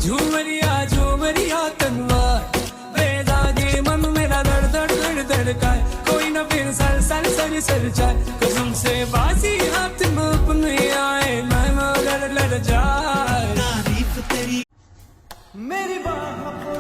झूमरिया तनवार बेदागे मन मेरा धड़ धड़ धड़ धड़काए कोई ना फिर सर सर सर सर जाए कसम से बाजी हाथ में अपने आए मैं मगर लड़ जाए तारीफ तेरी मेरी बाहों